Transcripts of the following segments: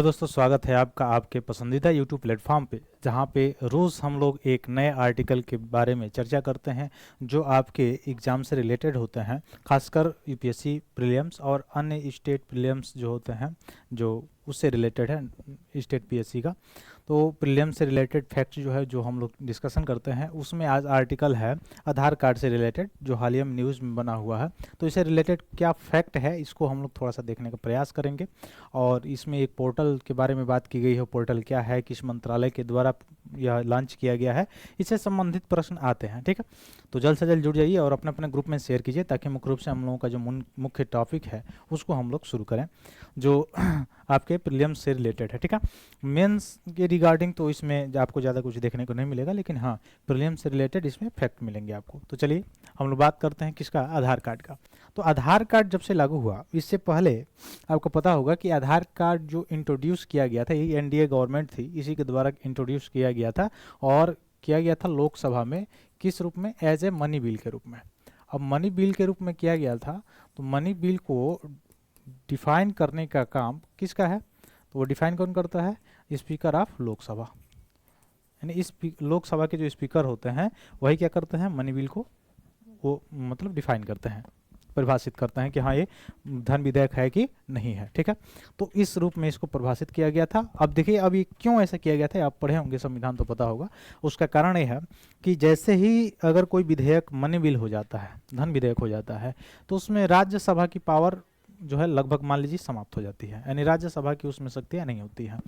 Hello दोस्तों, स्वागत है आपका आपके पसंदीदा यूट्यूब प्लेटफॉर्म पे, जहाँ पे रोज़ हम लोग एक नए आर्टिकल के बारे में चर्चा करते हैं जो आपके एग्ज़ाम से रिलेटेड होते हैं। खासकर यूपीएससी प्रीलिम्स और अन्य स्टेट प्रीलिम्स जो होते हैं, जो उससे रिलेटेड है स्टेट पीएससी का। तो प्रीलिम्स से रिलेटेड फैक्ट जो है, जो हम लोग डिस्कशन करते हैं, उसमें आज आर्टिकल है आधार कार्ड से रिलेटेड, जो हालिया में न्यूज़ में बना हुआ है। तो इससे रिलेटेड क्या फैक्ट है, इसको हम लोग थोड़ा सा देखने का प्रयास करेंगे। और इसमें एक पोर्टल के बारे में बात की गई है। पोर्टल क्या है, किस मंत्रालय के द्वारा यह लॉन्च किया गया है, इससे संबंधित प्रश्न आते हैं। ठीक है, तो जल्द से जल्द जुड़ जाइए और अपने अपने ग्रुप में शेयर कीजिए, ताकि मुख्य रूप से हम लोगों का जो मुख्य टॉपिक है उसको हम लोग शुरू करें, जो आपके प्रीलिम्स से रिलेटेड है। ठीक है, मेंस के रिगार्डिंग तो इसमें आपको ज़्यादा कुछ देखने को नहीं मिलेगा, लेकिन हाँ, प्रीलिम्स से रिलेटेड इसमें फैक्ट मिलेंगे आपको। तो चलिए हम लोग बात करते हैं किसका, आधार कार्ड का। तो आधार कार्ड जब से लागू हुआ, इससे पहले आपको पता होगा कि आधार कार्ड जो इंट्रोड्यूस किया गया था, ये एनडीए गवर्नमेंट थी, इसी के द्वारा इंट्रोड्यूस किया गया था। और किया गया था लोकसभा में, किस रूप में, एज ए मनी बिल के रूप में। अब मनी बिल के रूप में किया गया था, तो मनी बिल को डिफाइन करने का काम किसका है, तो वो डिफाइन कौन करता है, स्पीकर ऑफ लोकसभा। यानी इस लोकसभा के जो स्पीकर होते हैं वही क्या करते हैं, मनी बिल को वो मतलब डिफाइन करते हैं, परिभाषित करते हैं कि हाँ ये धन विधेयक है कि नहीं है। ठीक है, तो इस रूप में इसको परिभाषित किया गया था। अब देखिए, अब ये क्यों ऐसा किया गया था, आप पढ़े होंगे संविधान तो पता होगा। उसका कारण ये है कि जैसे ही अगर कोई विधेयक मनी बिल हो जाता है, धन विधेयक हो जाता है, तो उसमें राज्यसभा की पावर जो है लगभग मान लीजिए समाप्त हो जाती है, यानी राज्यसभा की उसमें शक्तियाँ नहीं होती हैं।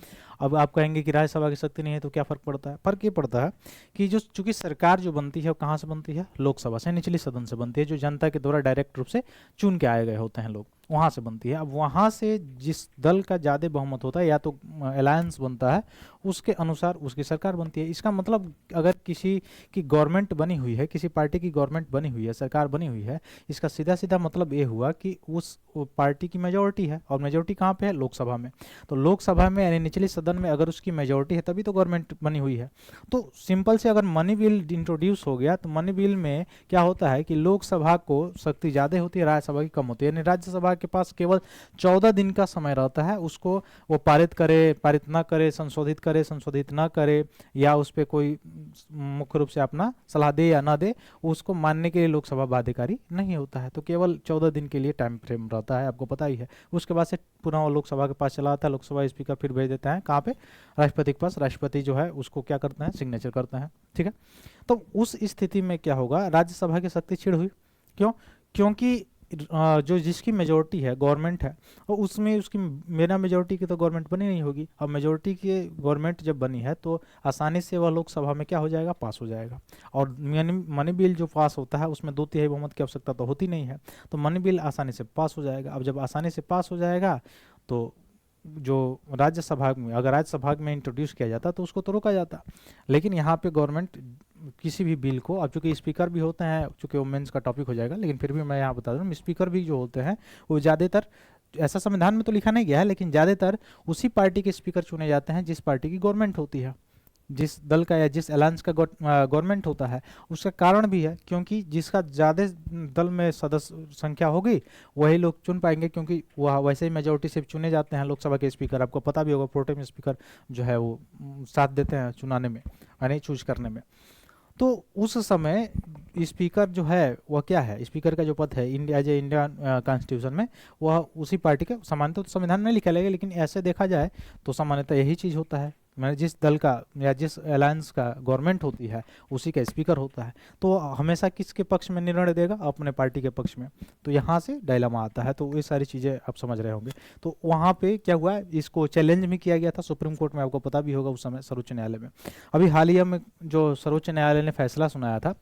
अब आप कहेंगे कि राज्यसभा की शक्ति नहीं है तो क्या फ़र्क पड़ता है, फ़र्क ये पड़ता है कि जो चूंकि सरकार जो बनती है वो कहाँ से बनती है, लोकसभा से, निचली सदन से बनती है, जो जनता के द्वारा डायरेक्ट रूप से चुन के आए गए होते हैं लोग, वहाँ से बनती है। अब वहाँ से जिस दल का ज़्यादा बहुमत होता है, या तो अलायंस बनता है, उसके अनुसार उसकी सरकार बनती है। इसका मतलब अगर किसी की गवर्नमेंट बनी हुई है, किसी पार्टी की गवर्नमेंट बनी हुई है, सरकार बनी हुई है, इसका सीधा सीधा मतलब ये हुआ कि उस पार्टी की मेजोरिटी है, और मेजोरिटी कहाँ पे है, लोकसभा में। तो लोकसभा में यानी निचले सदन में अगर उसकी मेजोरिटी है, तभी तो गवर्नमेंट बनी हुई है। तो सिंपल से अगर मनी बिल इंट्रोड्यूस हो गया, तो मनी बिल में क्या होता है कि लोकसभा को शक्ति ज़्यादा होती है, राज्यसभा की कम होती है। यानी राज्यसभा के पास केवल 14 दिन का समय रहता है, उसको वो पारित करे, पारित ना करे, संशोधित करे, संशोधित ना करे, या उस पर कोई मुख्य रूप से अपना सलाह दे या ना दे, उसको मानने के लिए लोकसभा बाध्यकारी नहीं होता है। तो केवल 14 दिन के लिए टाइम फ्रेम रहता है, आपको पता ही है। उसके बाद से पुनः वो लोकसभा के पास चला आता है, लोकसभा स्पीकर फिर भेज देता है कहाँ पे, राष्ट्रपति के पास। राष्ट्रपति जो है उसको क्या करते हैं, सिग्नेचर करते हैं। ठीक है, तो उस स्थिति में क्या होगा, राज्यसभा की शक्ति क्षीण हुई। क्यों, क्योंकि जो जिसकी मेजोरिटी है, गवर्नमेंट है, और उसमें उसकी बिना मेजोरिटी की तो गवर्नमेंट बनी नहीं होगी। अब मेजोरिटी की गवर्नमेंट जब बनी है, तो आसानी से वह लोकसभा में क्या हो जाएगा, पास हो जाएगा। और मनी बिल जो पास होता है उसमें 2/3 बहुमत की आवश्यकता तो होती नहीं है, तो मनी बिल आसानी से पास हो जाएगा। अब जब आसानी से पास हो जाएगा, तो जो राज्यसभा में, अगर राज्यसभा में इंट्रोड्यूस किया जाता तो उसको तो रोका जाता। लेकिन यहाँ पे गवर्नमेंट किसी भी बिल को, अब चूंकि स्पीकर भी होते हैं, चूंकि वो मेंस का टॉपिक हो जाएगा, लेकिन फिर भी मैं यहाँ बता दूँ, स्पीकर भी जो होते हैं वो ज़्यादातर, ऐसा संविधान में तो लिखा नहीं गया है, लेकिन ज़्यादातर उसी पार्टी के स्पीकर चुने जाते हैं जिस पार्टी की गवर्नमेंट होती है, जिस दल का या जिस अलायंस का गवर्नमेंट होता है। उसका कारण भी है, क्योंकि जिसका ज़्यादा दल में सदस्य संख्या होगी वही लोग चुन पाएंगे, क्योंकि वह वैसे ही मेजोरिटी से चुने जाते हैं लोकसभा के स्पीकर। आपको पता भी होगा, प्रोटेम स्पीकर जो है वो साथ देते हैं चुनाने में, यानी चूज करने में। तो उस समय स्पीकर जो है वह क्या है, स्पीकर का जो पद है इंडिया जो इंडियन कॉन्स्टिट्यूशन में, वह उसी पार्टी का, सामान्यतः तो संविधान में लिखा लगेगा, लेकिन ऐसे देखा जाए तो सामान्यतः यही चीज़ होता है। मैंने जिस दल का या जिस अलायंस का गवर्नमेंट होती है उसी का स्पीकर होता है, तो हमेशा किसके पक्ष में निर्णय देगा, अपने पार्टी के पक्ष में। तो यहाँ से डायलेमा आता है। तो ये सारी चीज़ें आप समझ रहे होंगे। तो वहाँ पे क्या हुआ, इसको चैलेंज भी किया गया था सुप्रीम कोर्ट में, आपको पता भी होगा, उस समय सर्वोच्च न्यायालय में। अभी हालिया में जो सर्वोच्च न्यायालय ने फैसला सुनाया था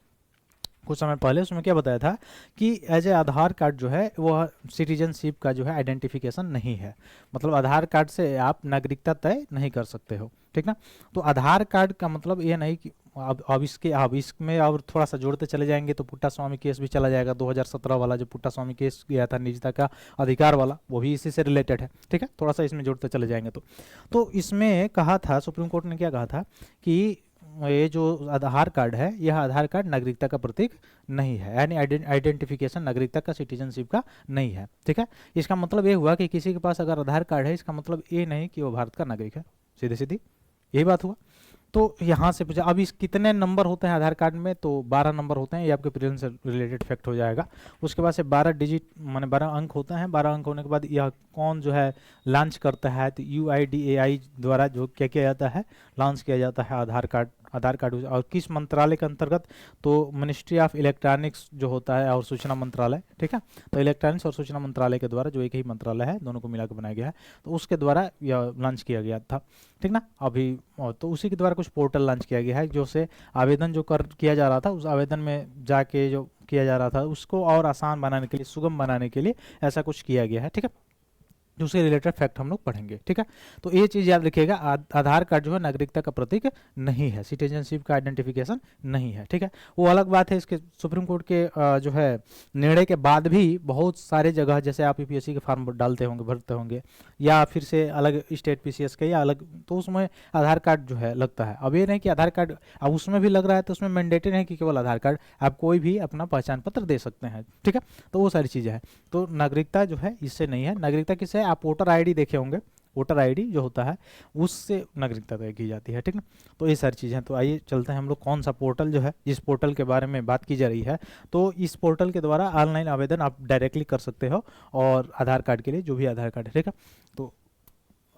कुछ समय पहले, उसमें क्या बताया था कि एज ए आधार कार्ड जो है वह सिटीजनशिप का जो है आइडेंटिफिकेशन नहीं है। मतलब आधार कार्ड से आप नागरिकता तय नहीं कर सकते हो। ठीक ना, तो आधार कार्ड का मतलब ये नहीं कि अब इसमें और थोड़ा सा जोड़ते चले जाएंगे तो पुट्टा स्वामी केस भी चला जाएगा। 2017 वाला जो पुट्टा स्वामी केस गया था निजता का अधिकार वाला, वो भी इसी से रिलेटेड है। ठीक है, थोड़ा सा इसमें जोड़ते चले जाएंगे तो इसमें कहा था, सुप्रीम कोर्ट ने क्या कहा था कि ये जो आधार कार्ड है, यह आधार कार्ड नागरिकता का प्रतीक नहीं है, यानी आइडेंटिफिकेशन नागरिकता का, सिटीजनशिप का नहीं है। ठीक है, इसका मतलब ये हुआ कि किसी के पास अगर आधार कार्ड है, इसका मतलब ये नहीं कि वो भारत का नागरिक है, सीधी सीधी यही बात हुआ। तो यहाँ से पूछा अब इस कितने नंबर होते हैं आधार कार्ड में, तो 12 नंबर होते हैं, ये आपके प्रीलिम्स से रिलेटेड फैक्ट हो जाएगा। उसके बाद से 12 डिजिट माने 12 अंक होते हैं। 12 अंक होने के बाद यह कौन जो है लॉन्च करता है, तो UIDAI द्वारा जो क्या किया जाता है, लॉन्च किया जाता है आधार कार्ड। और किस मंत्रालय के अंतर्गत, तो मिनिस्ट्री ऑफ इलेक्ट्रॉनिक्स जो होता है और सूचना मंत्रालय। ठीक है, तो इलेक्ट्रॉनिक्स और सूचना मंत्रालय के द्वारा, जो एक ही मंत्रालय है, दोनों को मिलाकर बनाया गया है, तो उसके द्वारा यह लॉन्च किया गया था। ठीक ना, अभी तो उसी के द्वारा कुछ पोर्टल लॉन्च किया गया है, जो से आवेदन जो किया जा रहा था, उस आवेदन में जाके जो किया जा रहा था उसको और आसान बनाने के लिए, सुगम बनाने के लिए ऐसा कुछ किया गया है। ठीक है, दूसरे रिलेटेड फैक्ट हम लोग पढ़ेंगे। ठीक है, तो ये चीज़ याद रखिएगा, आधार कार्ड जो है नागरिकता का प्रतीक नहीं है, सिटीजनशिप का आइडेंटिफिकेशन नहीं है। ठीक है, वो अलग बात है, इसके सुप्रीम कोर्ट के जो है निर्णय के बाद भी बहुत सारे जगह, जैसे आप UPSC के फॉर्म डालते होंगे, भरते होंगे, या फिर से अलग स्टेट PCS के या अलग, तो उसमें आधार कार्ड जो है लगता है। अब ये नहीं कि आधार कार्ड अब उसमें भी लग रहा है, तो उसमें मैंडेटरी नहीं कि केवल आधार कार्ड, आप कोई भी अपना पहचान पत्र दे सकते हैं। ठीक है, तो वो सारी चीज़ें हैं। तो नागरिकता जो है इससे नहीं है। नागरिकता किससे, आप वोटर ID देखे होंगे, वोटर ID जो होता है उससे नागरिकता तय की जाती है। ठीक ना, तो ये सारी चीज़ें। तो आइए चलते हैं हम लोग कौन सा पोर्टल जो है, जिस पोर्टल के बारे में बात की जा रही है, तो इस पोर्टल के द्वारा ऑनलाइन आवेदन आप डायरेक्टली कर सकते हो, और आधार कार्ड के लिए, जो भी आधार कार्ड है। ठीक है, तो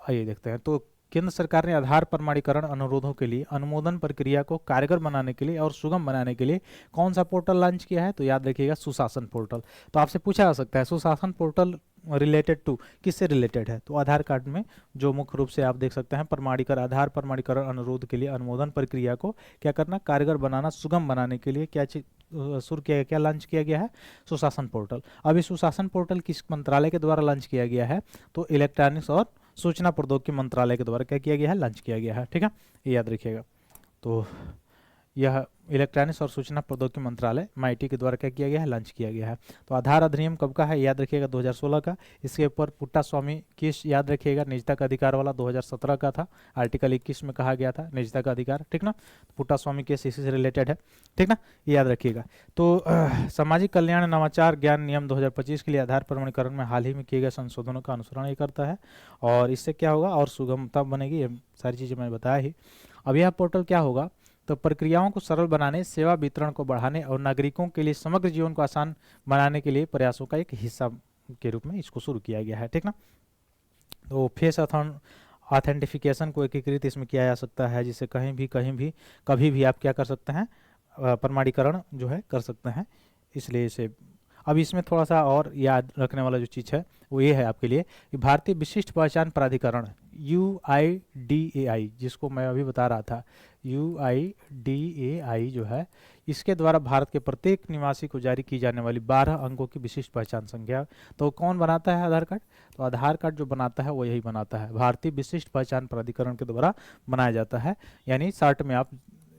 आइए देखते हैं। तो केंद्र सरकार ने आधार प्रमाणीकरण अनुरोधों के लिए अनुमोदन प्रक्रिया को कारगर बनाने के लिए और सुगम बनाने के लिए कौन सा पोर्टल लॉन्च किया है, तो याद रखिएगा सुशासन पोर्टल। तो आपसे पूछा जा सकता है सुशासन पोर्टल रिलेटेड टू, किससे रिलेटेड है, तो आधार कार्ड में जो मुख्य रूप से आप देख सकते हैं, आधार प्रमाणीकरण अनुरोध के लिए अनुमोदन प्रक्रिया को क्या करना, कारगर बनाना, सुगम बनाने के लिए क्या शुरू किया गया, क्या लॉन्च किया गया है, सुशासन पोर्टल। अब इस सुशासन पोर्टल किस मंत्रालय के द्वारा लॉन्च किया गया है, तो इलेक्ट्रॉनिक्स और सूचना प्रौद्योगिकी मंत्रालय के द्वारा क्या किया गया है, लॉन्च किया गया है। ठीक है, ये याद रखिएगा। तो यह इलेक्ट्रॉनिक्स और सूचना प्रौद्योगिकी मंत्रालय MIT के द्वारा क्या किया गया है, लॉन्च किया गया है। तो आधार अधिनियम कब का है, याद रखिएगा 2016 का। इसके ऊपर पुट्टा स्वामी केस याद रखिएगा, निजता का अधिकार वाला 2017 का था, आर्टिकल 21 में कहा गया था निजता का अधिकार। ठीक ना, पुट्टा स्वामी केस इसी से रिलेटेड है। ठीक ना, ये याद रखिएगा। तो सामाजिक कल्याण नवाचार ज्ञान नियम 2025 के लिए आधार प्रमाणीकरण में हाल ही में किए गए संशोधनों का अनुसरण ये करता है, और इससे क्या होगा, और सुगमता बनेगी। ये सारी चीज़ें मैंने बताया ही। अब यह पोर्टल क्या होगा, तो प्रक्रियाओं को सरल बनाने, सेवा वितरण को बढ़ाने और नागरिकों के लिए समग्र जीवन को आसान बनाने के लिए प्रयासों का एक हिस्सा के रूप में इसको शुरू किया गया है। ठीक ना, तो फेस ऑथेंटिफिकेशन को एकीकृत इसमें किया जा सकता है, जिससे कहीं भी कभी भी आप क्या कर सकते हैं, प्रमाणीकरण जो है कर सकते हैं। इसलिए इसे अब इसमें थोड़ा सा और याद रखने वाला जो चीज़ है वो ये है आपके लिए कि भारतीय विशिष्ट पहचान प्राधिकरण UIDAI, जिसको मैं अभी बता रहा था, UIDAI जो है, इसके द्वारा भारत के प्रत्येक निवासी को जारी की जाने वाली 12 अंकों की विशिष्ट पहचान संख्या। तो कौन बनाता है आधार कार्ड, तो आधार कार्ड जो बनाता है वो यही बनाता है, भारतीय विशिष्ट पहचान प्राधिकरण के द्वारा बनाया जाता है, यानी शॉर्ट में आप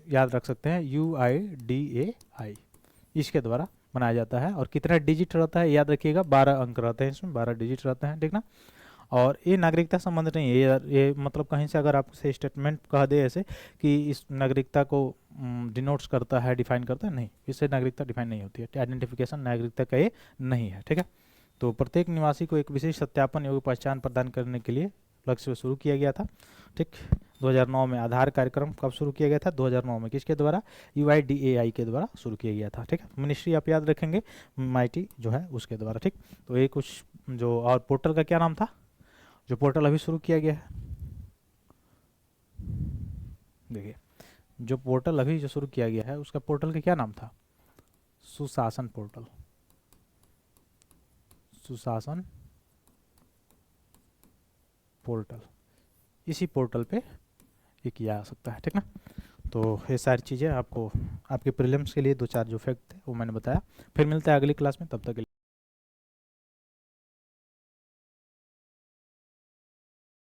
याद रख सकते हैं UIDAI, इसके द्वारा बनाया जाता है। और कितना डिजिट रहता है, याद रखिएगा 12 अंक रहते हैं इसमें, 12 डिजिट रहते हैं। ठीक ना, और ये नागरिकता संबंध नहीं है, ये मतलब कहीं से अगर आपसे स्टेटमेंट कह दे ऐसे कि इस नागरिकता को डिनोट्स करता है, डिफाइन करता है, नहीं, इससे नागरिकता डिफाइन नहीं होती है। आइडेंटिफिकेशन नागरिकता का ये नहीं है। ठीक है, तो प्रत्येक निवासी को एक विशेष सत्यापन योग्य पहचान प्रदान करने के लिए लक्ष्य से शुरू किया गया था। ठीक, 2009 में आधार कार्यक्रम कब शुरू किया गया था, 2009 में, किसके द्वारा, UIDAI के द्वारा शुरू किया गया था। ठीक है, मिनिस्ट्री आप याद रखेंगे, MIT जो है उसके द्वारा। ठीक, तो ये कुछ जो, और पोर्टल का क्या नाम था, जो पोर्टल अभी शुरू किया गया है, देखिए जो पोर्टल अभी जो शुरू किया गया है उसका पोर्टल का क्या नाम था, सुशासन पोर्टल, सुशासन पोर्टल, इसी पोर्टल पे ये किया जा सकता है। ठीक ना, तो ये सारी चीज़ें आपको आपके प्रीलिम्स के लिए 2-4 जो फैक्ट थे वो मैंने बताया। फिर मिलते हैं अगली क्लास में, तब तक के लिए।